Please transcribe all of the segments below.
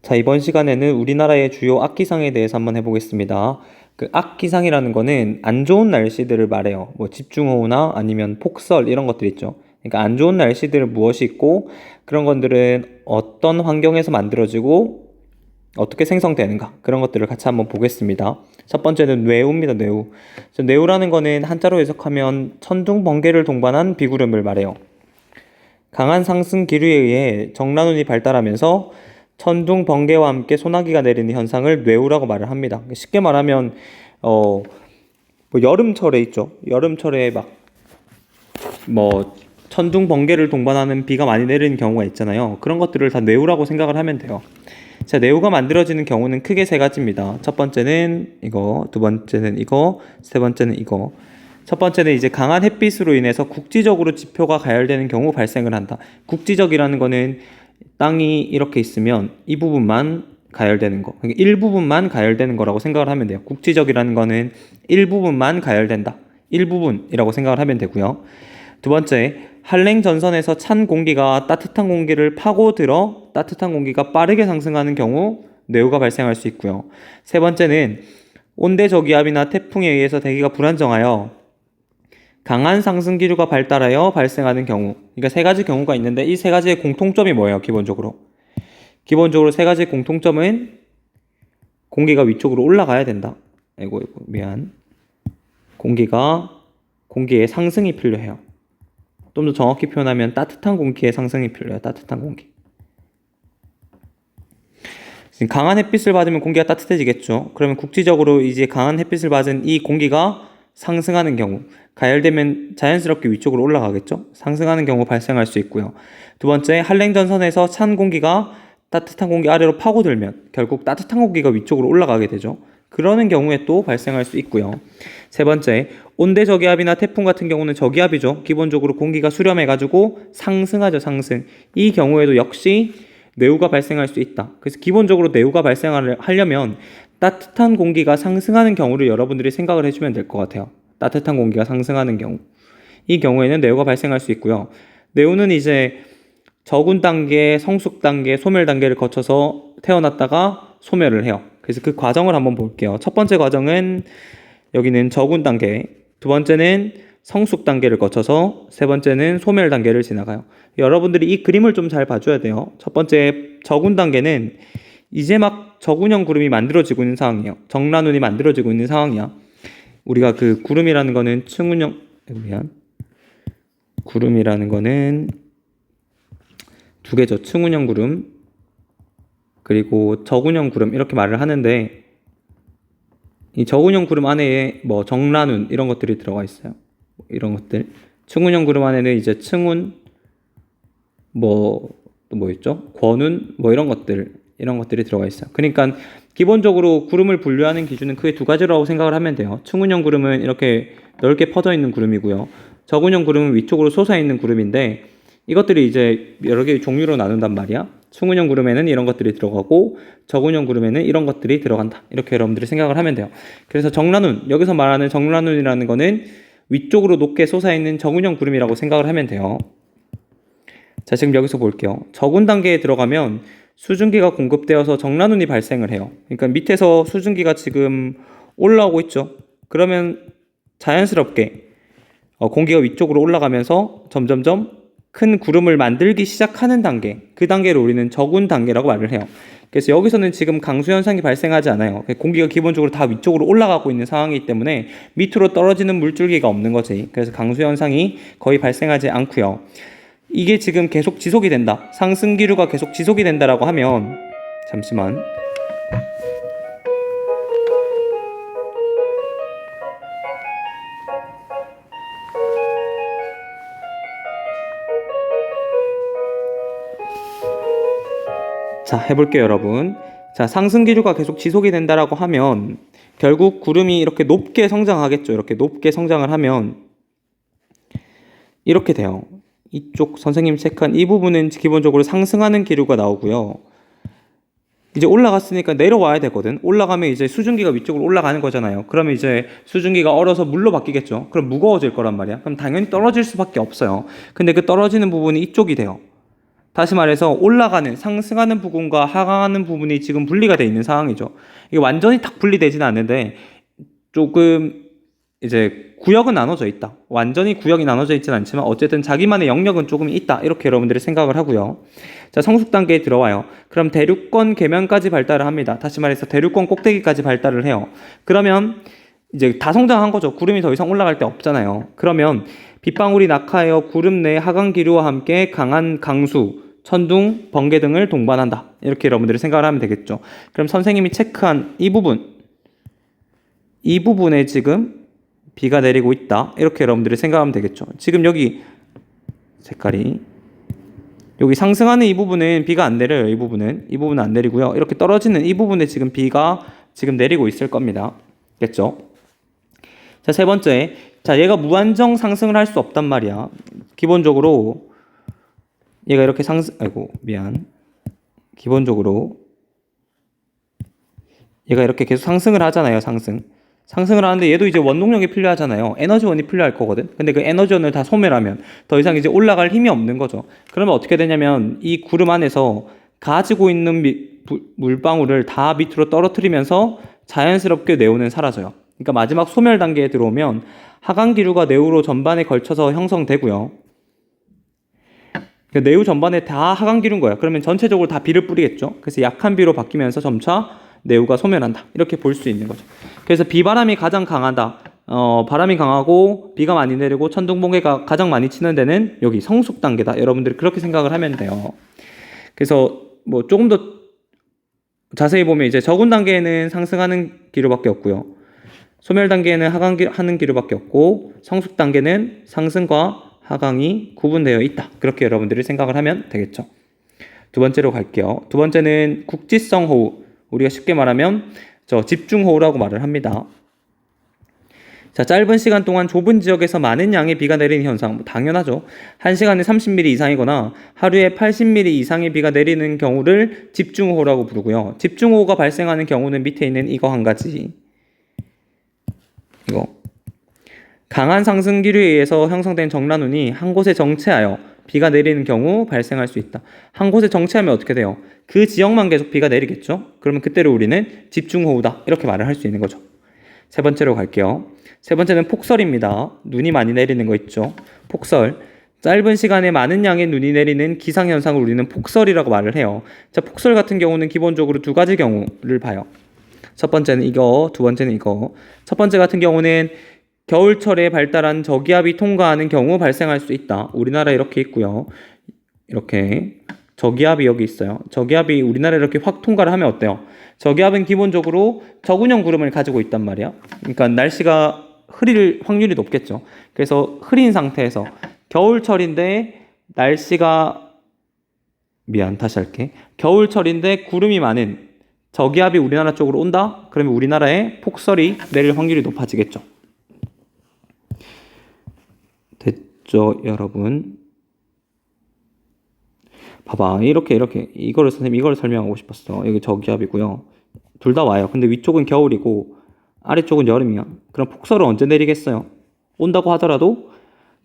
자, 이번 시간에는 우리나라의 주요 악기상에 대해서 한번 해보겠습니다. 그 악기상이라는 거는 안 좋은 날씨들을 말해요. 뭐 집중호우나 아니면 폭설 이런 것들 있죠. 그러니까 안 좋은 날씨들은 무엇이 있고 그런 것들은 어떤 환경에서 만들어지고 어떻게 생성되는가 그런 것들을 같이 한번 보겠습니다. 첫 번째는 뇌우입니다. 뇌우. 뇌우라는 거는 한자로 해석하면 천둥 번개를 동반한 비구름을 말해요. 강한 상승 기류에 의해 정란운이 발달하면서 천둥 번개와 함께 소나기가 내리는 현상을 뇌우라고 말을 합니다. 쉽게 말하면 뭐 여름철에 있죠. 여름철에 막 뭐 천둥 번개를 동반하는 비가 많이 내리는 경우가 있잖아요. 그런 것들을 다 뇌우라고 생각을 하면 돼요. 자, 뇌우가 만들어지는 경우는 크게 세 가지입니다. 첫 번째는 이거, 두 번째는 이거, 세 번째는 이거. 첫 번째는 이제 강한 햇빛으로 인해서 국지적으로 지표가 가열되는 경우 발생을 한다. 국지적이라는 거는 땅이 이렇게 있으면 이 부분만 가열되는 거, 그러니까 일부분만 가열되는 거라고 생각을 하면 돼요. 국지적이라는 거는 일부분만 가열된다. 일부분이라고 생각을 하면 되고요. 두 번째, 한랭 전선에서 찬 공기가 따뜻한 공기를 파고들어 따뜻한 공기가 빠르게 상승하는 경우 뇌우가 발생할 수 있고요. 세 번째는 온대 저기압이나 태풍에 의해서 대기가 불안정하여 강한 상승 기류가 발달하여 발생하는 경우. 그러니까 세 가지 경우가 있는데 이 세 가지의 공통점이 뭐예요? 기본적으로 세 가지의 공통점은 공기가 위쪽으로 올라가야 된다. 아이고 미안. 공기의 상승이 필요해요. 좀 더 정확히 표현하면 따뜻한 공기의 상승이 필요해요. 따뜻한 공기. 강한 햇빛을 받으면 공기가 따뜻해지겠죠. 그러면 국지적으로 이제 강한 햇빛을 받은 이 공기가 상승하는 경우, 가열되면 자연스럽게 위쪽으로 올라가겠죠. 상승하는 경우 발생할 수 있고요. 두 번째, 한랭전선에서 찬 공기가 따뜻한 공기 아래로 파고들면 결국 따뜻한 공기가 위쪽으로 올라가게 되죠. 그러는 경우에 또 발생할 수 있고요. 세 번째, 온대 저기압이나 태풍 같은 경우는 저기압이죠. 기본적으로 공기가 수렴해가지고 상승하죠. 상승. 이 경우에도 역시 뇌우가 발생할 수 있다. 그래서 기본적으로 뇌우가 발생하려면 따뜻한 공기가 상승하는 경우를 여러분들이 생각을 해주면 될 것 같아요. 따뜻한 공기가 상승하는 경우. 이 경우에는 뇌우가 발생할 수 있고요. 뇌우는 이제 저군 단계, 성숙 단계, 소멸 단계를 거쳐서 태어났다가 소멸을 해요. 그래서 그 과정을 한번 볼게요. 첫 번째 과정은 여기는 저군 단계, 두 번째는 성숙 단계를 거쳐서 세 번째는 소멸 단계를 지나가요. 여러분들이 이 그림을 좀 잘 봐줘야 돼요. 첫 번째 저군 단계는 이제 막 저군형 구름이 만들어지고 있는 상황이에요. 정란운이 만들어지고 있는 상황이야. 우리가 그 구름이라는 거는 구름이라는 거는 두 개죠. 층운형 구름 그리고 저군형 구름 이렇게 말을 하는데 이 저군형 구름 안에 뭐 정란운 이런 것들이 들어가 있어요. 이런 것들. 층운형 구름 안에는 이제 층운 또 뭐 있죠? 권운 이런 것들이 들어가 있어요. 그러니까 기본적으로 구름을 분류하는 기준은 크게 두 가지라고 생각을 하면 돼요. 층운형 구름은 이렇게 넓게 퍼져 있는 구름이고요. 저군형 구름은 위쪽으로 솟아 있는 구름인데 이것들이 이제 여러 개의 종류로 나눈단 말이야. 층운형 구름에는 이런 것들이 들어가고 저군형 구름에는 이런 것들이 들어간다. 이렇게 여러분들이 생각을 하면 돼요. 그래서 정란운, 여기서 말하는 정란운이라는 거는 위쪽으로 높게 솟아있는 저군형 구름이라고 생각을 하면 돼요. 자, 지금 여기서 볼게요. 저군 단계에 들어가면 수증기가 공급되어서 정란운이 발생을 해요. 그러니까 밑에서 수증기가 지금 올라오고 있죠. 그러면 자연스럽게 공기가 위쪽으로 올라가면서 점점점 큰 구름을 만들기 시작하는 단계, 그 단계를 우리는 저군 단계라고 말을 해요. 그래서 여기서는 지금 강수 현상이 발생하지 않아요. 공기가 기본적으로 다 위쪽으로 올라가고 있는 상황이기 때문에 밑으로 떨어지는 물줄기가 없는 거지. 그래서 강수 현상이 거의 발생하지 않고요. 이게 지금 계속 지속이 된다. 상승 기류가 계속 지속이 된다라고 하면 잠시만. 자, 해볼게요, 여러분. 자, 상승 기류가 계속 지속이 된다라고 하면 결국 구름이 이렇게 높게 성장하겠죠. 이렇게 높게 성장을 하면 이렇게 돼요. 이쪽 선생님 체크한 이 부분은 기본적으로 상승하는 기류가 나오고요. 이제 올라갔으니까 내려와야 되거든. 올라가면 이제 수증기가 위쪽으로 올라가는 거잖아요. 그러면 이제 수증기가 얼어서 물로 바뀌겠죠. 그럼 무거워질 거란 말이야. 그럼 당연히 떨어질 수밖에 없어요. 근데 그 떨어지는 부분이 이쪽이 돼요. 다시 말해서 올라가는, 상승하는 부분과 하강하는 부분이 지금 분리가 되어 있는 상황이죠. 이게 완전히 딱 분리되지는 않는데 조금 이제 구역은 나눠져 있다. 완전히 구역이 나눠져 있지는 않지만 어쨌든 자기만의 영역은 조금 있다. 이렇게 여러분들이 생각을 하고요. 자, 성숙 단계에 들어와요. 그럼 대륙권 계면까지 발달을 합니다. 다시 말해서 대륙권 꼭대기까지 발달을 해요. 그러면 이제 다 성장한 거죠. 구름이 더 이상 올라갈 데 없잖아요. 그러면 빗방울이 낙하하여 구름 내 하강 기류와 함께 강한 강수, 천둥, 번개 등을 동반한다. 이렇게 여러분들이 생각을 하면 되겠죠. 그럼 선생님이 체크한 이 부분에 지금 비가 내리고 있다. 이렇게 여러분들이 생각하면 되겠죠. 지금 여기 색깔이 여기 상승하는 이 부분은 비가 안 내려요. 이 부분은 안 내리고요. 이렇게 떨어지는 이 부분에 지금 비가 지금 내리고 있을 겁니다. 겠죠? 자, 세 번째. 자, 얘가 무한정 상승을 할 수 없단 말이야. 기본적으로 얘가 이렇게 기본적으로 얘가 이렇게 계속 상승을 하잖아요. 상승을 하는데 얘도 이제 원동력이 필요하잖아요. 에너지원이 필요할 거거든. 근데 그 에너지원을 다 소멸하면 더 이상 이제 올라갈 힘이 없는 거죠. 그러면 어떻게 되냐면 이 구름 안에서 가지고 있는 물방울을 다 밑으로 떨어뜨리면서 자연스럽게 네오는 사라져요. 그러니까 마지막 소멸 단계에 들어오면 하강 기류가 네오로 전반에 걸쳐서 형성되고요. 네오 전반에 다 하강 기류인 거예요. 그러면 전체적으로 다 비를 뿌리겠죠. 그래서 약한 비로 바뀌면서 점차 네오가 소멸한다. 이렇게 볼 수 있는 거죠. 그래서 비바람이 가장 강하다. 바람이 강하고 비가 많이 내리고 천둥 번개가 가장 많이 치는 데는 여기 성숙 단계다. 여러분들이 그렇게 생각을 하면 돼요. 그래서 뭐 조금 더 자세히 보면 이제 적은 단계에는 상승하는 기류밖에 없고요. 소멸 단계에는 하강하는 기류밖에 없고 성숙 단계는 상승과 하강이 구분되어 있다. 그렇게 여러분들이 생각을 하면 되겠죠. 두 번째로 갈게요. 두 번째는 국지성 호우. 우리가 쉽게 말하면 집중호우라고 말을 합니다. 자, 짧은 시간 동안 좁은 지역에서 많은 양의 비가 내리는 현상, 당연하죠. 1시간에 30mm 이상이거나 하루에 80mm 이상의 비가 내리는 경우를 집중호우라고 부르고요. 집중호우가 발생하는 경우는 밑에 있는 이거 한 가지. 이거. 강한 상승 기류에 의해서 형성된 정란운이 한 곳에 정체하여 비가 내리는 경우 발생할 수 있다. 한 곳에 정체하면 어떻게 돼요? 그 지역만 계속 비가 내리겠죠? 그러면 그때를 우리는 집중호우다. 이렇게 말을 할 수 있는 거죠. 세 번째로 갈게요. 세 번째는 폭설입니다. 눈이 많이 내리는 거 있죠? 폭설. 짧은 시간에 많은 양의 눈이 내리는 기상현상을 우리는 폭설이라고 말을 해요. 자, 폭설 같은 경우는 기본적으로 두 가지 경우를 봐요. 첫 번째는 이거, 두 번째는 이거. 첫 번째 같은 경우는 겨울철에 발달한 저기압이 통과하는 경우 발생할 수 있다. 우리나라 이렇게 있고요. 이렇게 저기압이 여기 있어요. 저기압이 우리나라에 이렇게 확 통과를 하면 어때요? 저기압은 기본적으로 저군형 구름을 가지고 있단 말이야. 그러니까 날씨가 흐릴 확률이 높겠죠. 그래서 흐린 상태에서 겨울철인데 날씨가 다시 할게. 겨울철인데 구름이 많은 저기압이 우리나라 쪽으로 온다? 그러면 우리나라에 폭설이 내릴 확률이 높아지겠죠. 됐죠, 여러분? 봐봐, 이렇게 선생님 이거를 설명하고 싶었어. 여기 저기압이고요. 둘 다 와요. 근데 위쪽은 겨울이고 아래쪽은 여름이야. 그럼 폭설은 언제 내리겠어요? 온다고 하더라도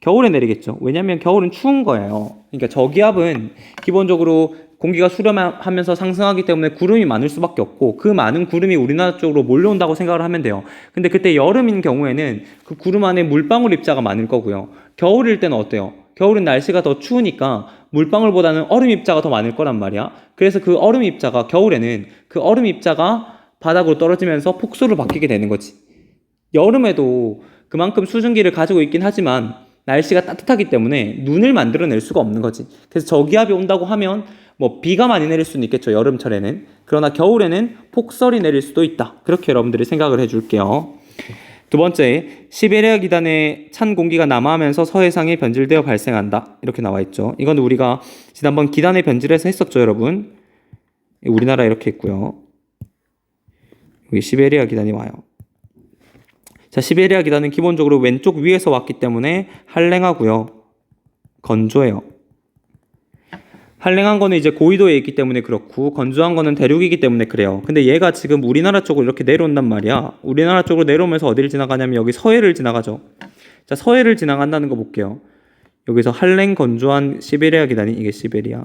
겨울에 내리겠죠. 왜냐면 겨울은 추운 거예요. 그러니까 저기압은 기본적으로 공기가 수렴하면서 상승하기 때문에 구름이 많을 수밖에 없고 그 많은 구름이 우리나라 쪽으로 몰려온다고 생각을 하면 돼요. 근데 그때 여름인 경우에는 그 구름 안에 물방울 입자가 많을 거고요. 겨울일 때는 어때요? 겨울은 날씨가 더 추우니까 물방울보다는 얼음 입자가 더 많을 거란 말이야. 그래서 그 얼음 입자가 겨울에는 그 얼음 입자가 바닥으로 떨어지면서 폭설로 바뀌게 되는 거지. 여름에도 그만큼 수증기를 가지고 있긴 하지만 날씨가 따뜻하기 때문에 눈을 만들어낼 수가 없는 거지. 그래서 저기압이 온다고 하면 비가 많이 내릴 수는 있겠죠, 여름철에는. 그러나 겨울에는 폭설이 내릴 수도 있다. 그렇게 여러분들이 생각을 해줄게요. 두 번째, 시베리아 기단에 찬 공기가 남하하면서 서해상에 변질되어 발생한다. 이렇게 나와 있죠. 이건 우리가 지난번 기단에 변질해서 했었죠, 여러분. 우리나라 이렇게 있고요. 여기 시베리아 기단이 와요. 자, 시베리아 기단은 기본적으로 왼쪽 위에서 왔기 때문에 한랭하고요. 건조해요. 한랭한 거는 이제 고緯도에 있기 때문에 그렇고 건조한 거는 대륙이기 때문에 그래요. 근데 얘가 지금 우리나라 쪽으로 이렇게 내려온단 말이야. 우리나라 쪽으로 내려오면서 어디를 지나가냐면 여기 서해를 지나가죠. 자, 서해를 지나간다는 거 볼게요. 여기서 한랭 건조한 시베리아 기단이 이게 시베리아.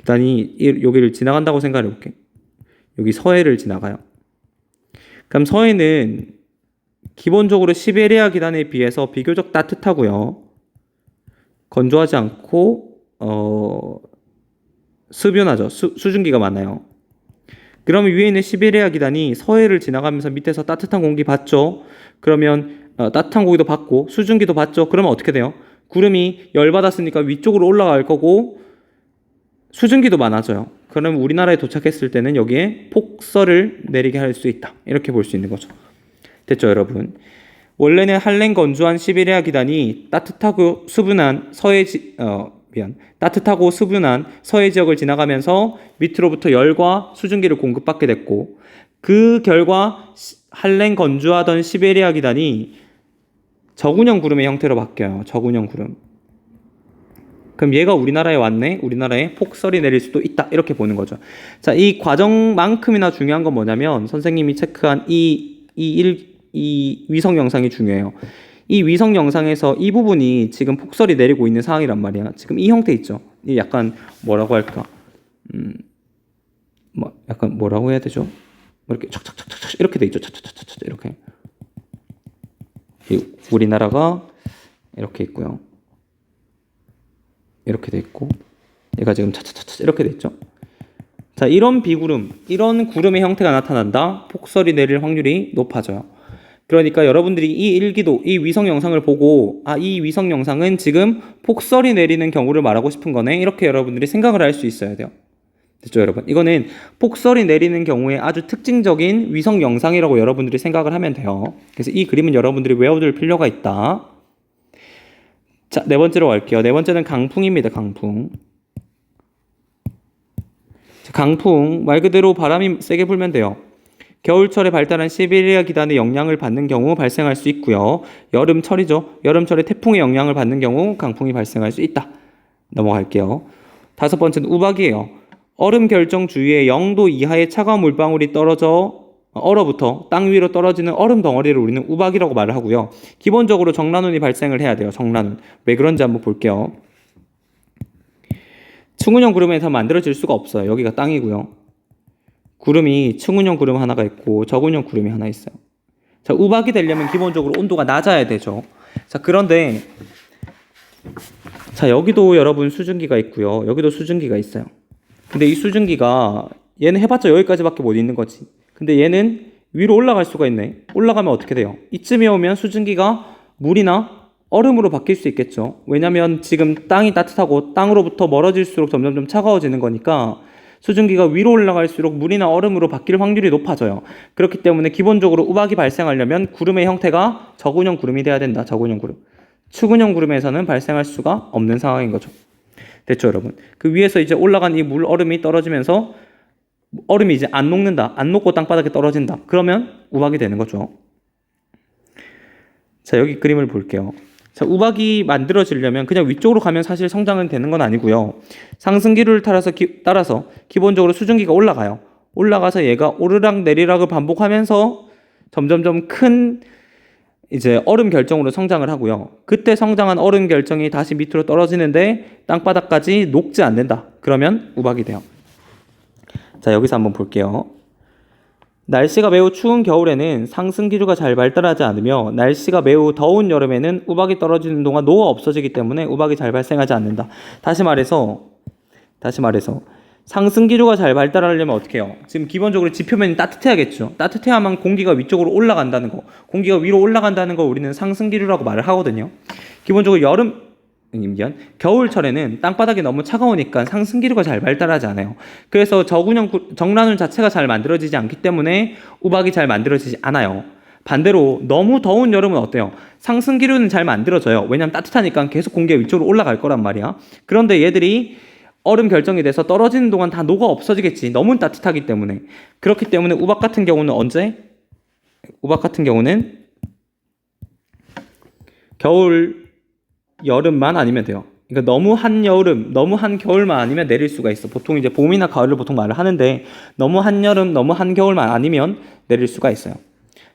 기단이 여기를 지나간다고 생각해 볼게. 여기 서해를 지나가요. 그럼 서해는 기본적으로 시베리아 기단에 비해서 비교적 따뜻하고요. 건조하지 않고 습연하죠. 수증기가 많아요. 그러면 위에 있는 시베리아 기단이 서해를 지나가면서 밑에서 따뜻한 공기 받죠. 그러면 따뜻한 공기도 받고 수증기도 받죠. 그러면 어떻게 돼요? 구름이 열받았으니까 위쪽으로 올라갈 거고 수증기도 많아져요. 그러면 우리나라에 도착했을 때는 여기에 폭설을 내리게 할 수 있다. 이렇게 볼 수 있는 거죠. 됐죠, 여러분? 원래는 한랭 건조한 시베리아 기단이 따뜻하고 수분한 따뜻하고 수분한 서해 지역을 지나가면서 밑으로부터 열과 수증기를 공급받게 됐고, 그 결과 한랭 건조하던 시베리아 기단이 저군형 구름의 형태로 바뀌어요. 저군형 구름. 그럼 얘가 우리나라에 왔네. 우리나라에 폭설이 내릴 수도 있다. 이렇게 보는 거죠. 자, 이 과정만큼이나 중요한 건 뭐냐면 선생님이 체크한 이 위성 영상이 중요해요. 이 위성 영상에서 이 부분이 지금 폭설이 내리고 있는 상황이란 말이야. 지금 이 형태 있죠. 이 약간 뭐라고 할까? 약간 뭐라고 해야 되죠? 이렇게 착착착착 이렇게 돼 있죠. 착착착착 이렇게. 우리나라가 이렇게 있고요. 이렇게 돼 있고, 얘가 지금 차차차차 이렇게 돼 있죠. 자, 이런 비구름, 이런 구름의 형태가 나타난다. 폭설이 내릴 확률이 높아져요. 그러니까 여러분들이 이 일기도, 이 위성 영상을 보고 이 위성 영상은 지금 폭설이 내리는 경우를 말하고 싶은 거네. 이렇게 여러분들이 생각을 할 수 있어야 돼요. 됐죠, 여러분? 이거는 폭설이 내리는 경우에 아주 특징적인 위성 영상이라고 여러분들이 생각을 하면 돼요. 그래서 이 그림은 여러분들이 외워둘 필요가 있다. 자, 네 번째로 갈게요. 네 번째는 강풍입니다. 강풍. 강풍, 말 그대로 바람이 세게 불면 돼요. 겨울철에 발달한 시베리아 기단의 영향을 받는 경우 발생할 수 있고요. 여름철이죠. 여름철에 태풍의 영향을 받는 경우 강풍이 발생할 수 있다. 넘어갈게요. 다섯 번째는 우박이에요. 얼음 결정 주위에 0도 이하의 차가운 물방울이 얼어붙어 땅 위로 떨어지는 얼음 덩어리를 우리는 우박이라고 말을 하고요. 기본적으로 정란운이 발생을 해야 돼요. 정란운. 왜 그런지 한번 볼게요. 층운형 구름에서 만들어질 수가 없어요. 여기가 땅이고요. 구름이 층운형 구름 하나가 있고 저군형 구름이 하나 있어요. 자, 우박이 되려면 기본적으로 온도가 낮아야 되죠. 자, 그런데 자, 여기도 여러분 수증기가 있고요. 여기도 수증기가 있어요. 근데 이 수증기가 얘는 해봤자 여기까지밖에 못 있는 거지. 근데 얘는 위로 올라갈 수가 있네. 올라가면 어떻게 돼요? 이쯤에 오면 수증기가 물이나 얼음으로 바뀔 수 있겠죠. 왜냐면 지금 땅이 따뜻하고 땅으로부터 멀어질수록 점점 차가워지는 거니까 수증기가 위로 올라갈수록 물이나 얼음으로 바뀔 확률이 높아져요. 그렇기 때문에 기본적으로 우박이 발생하려면 구름의 형태가 저군형 구름이 돼야 된다. 저군형 구름. 추군형 구름에서는 발생할 수가 없는 상황인 거죠. 됐죠, 여러분? 그 위에서 이제 올라간 이 물 얼음이 떨어지면서 얼음이 이제 안 녹는다. 안 녹고 땅바닥에 떨어진다. 그러면 우박이 되는 거죠. 자, 여기 그림을 볼게요. 자, 우박이 만들어지려면 그냥 위쪽으로 가면 사실 성장은 되는 건 아니고요. 상승기류를 따라서 기본적으로 수증기가 올라가요. 올라가서 얘가 오르락 내리락을 반복하면서 점점점 큰 이제 얼음 결정으로 성장을 하고요. 그때 성장한 얼음 결정이 다시 밑으로 떨어지는데 땅바닥까지 녹지 않는다. 그러면 우박이 돼요. 자, 여기서 한번 볼게요. 날씨가 매우 추운 겨울에는 상승기류가 잘 발달하지 않으며 날씨가 매우 더운 여름에는 우박이 떨어지는 동안 노가 없어지기 때문에 우박이 잘 발생하지 않는다. 다시 말해서 상승기류가 잘 발달하려면 어떻게 해요? 지금 기본적으로 지표면이 따뜻해야겠죠. 따뜻해야만 공기가 위쪽으로 올라간다는 거, 공기가 위로 올라간다는 거 우리는 상승기류라고 말을 하거든요. 기본적으로 겨울철에는 땅바닥이 너무 차가우니까 상승기류가 잘 발달하지 않아요. 그래서 정란운 자체가 잘 만들어지지 않기 때문에 우박이 잘 만들어지지 않아요. 반대로 너무 더운 여름은 어때요? 상승기류는 잘 만들어져요. 왜냐면 따뜻하니까 계속 공기가 위쪽으로 올라갈 거란 말이야. 그런데 얘들이 얼음 결정이 돼서 떨어지는 동안 다 녹아 없어지겠지. 너무 따뜻하기 때문에. 그렇기 때문에 우박 같은 경우는 겨울, 여름만 아니면 돼요. 그러니까 너무 한여름, 너무 한겨울만 아니면 내릴 수가 있어. 보통 이제 봄이나 가을을 보통 말을 하는데 너무 한여름, 너무 한겨울만 아니면 내릴 수가 있어요.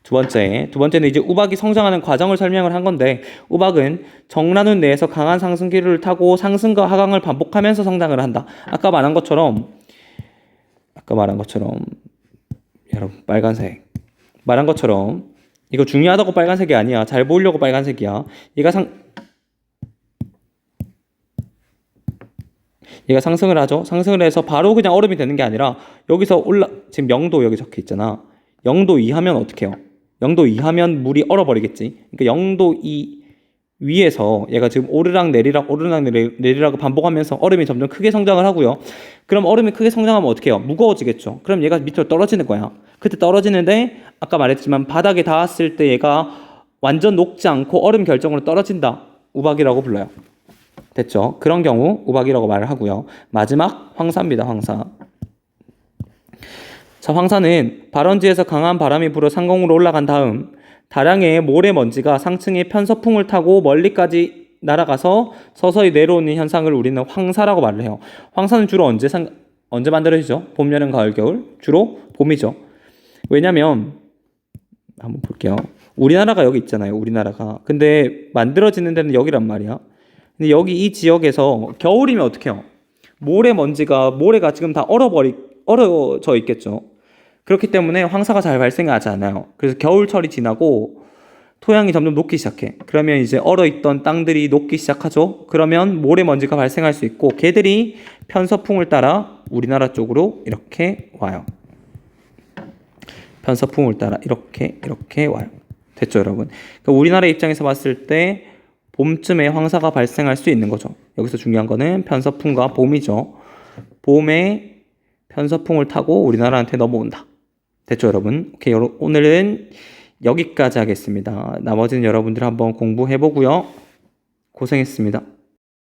두 번째는 이제 우박이 성장하는 과정을 설명을 한 건데, 우박은 정란운 내에서 강한 상승 기류를 타고 상승과 하강을 반복하면서 성장을 한다. 아까 말한 것처럼 여러분 빨간색 말한 것처럼 이거 중요하다고 빨간색이 아니야. 잘 보이려고 빨간색이야. 얘가 상승을 하죠. 상승을 해서 바로 그냥 얼음이 되는 게 아니라 여기서 지금 0도 여기 적혀 있잖아. 0도 이하면 어떻게 해요? 0도 이하면 물이 얼어버리겠지. 그러니까 0도 위에서 얘가 지금 오르락 내리락 내리락을 반복하면서 얼음이 점점 크게 성장을 하고요. 그럼 얼음이 크게 성장하면 어떻게 해요? 무거워지겠죠. 그럼 얘가 밑으로 떨어지는 거야. 그때 떨어지는데 아까 말했지만 바닥에 닿았을 때 얘가 완전 녹지 않고 얼음 결정으로 떨어진다. 우박이라고 불러요. 됐죠? 그런 경우 우박이라고 말을 하고요. 마지막 황사입니다. 황사. 자, 황사는 발원지에서 강한 바람이 불어 상공으로 올라간 다음 다량의 모래먼지가 상층의 편서풍을 타고 멀리까지 날아가서 서서히 내려오는 현상을 우리는 황사라고 말을 해요. 황사는 주로 언제 만들어지죠? 봄, 여름, 가을, 겨울? 주로 봄이죠. 왜냐면 한번 볼게요. 우리나라가 여기 있잖아요. 우리나라가. 근데 만들어지는 데는 여기란 말이야. 근데 여기 이 지역에서 겨울이면 어떻게 해요? 모래가 지금 다 얼어져 있겠죠. 그렇기 때문에 황사가 잘 발생하지 않아요. 그래서 겨울철이 지나고 토양이 점점 녹기 시작해. 그러면 이제 얼어있던 땅들이 녹기 시작하죠. 그러면 모래먼지가 발생할 수 있고 걔들이 편서풍을 따라 우리나라 쪽으로 이렇게 와요. 편서풍을 따라 이렇게 와요. 됐죠, 여러분? 그러니까 우리나라 입장에서 봤을 때 봄쯤에 황사가 발생할 수 있는 거죠. 여기서 중요한 거는 편서풍과 봄이죠. 봄에 편서풍을 타고 우리나라한테 넘어온다. 됐죠, 여러분? 오케이, 오늘은 여기까지 하겠습니다. 나머지는 여러분들 한번 공부해보고요. 고생했습니다.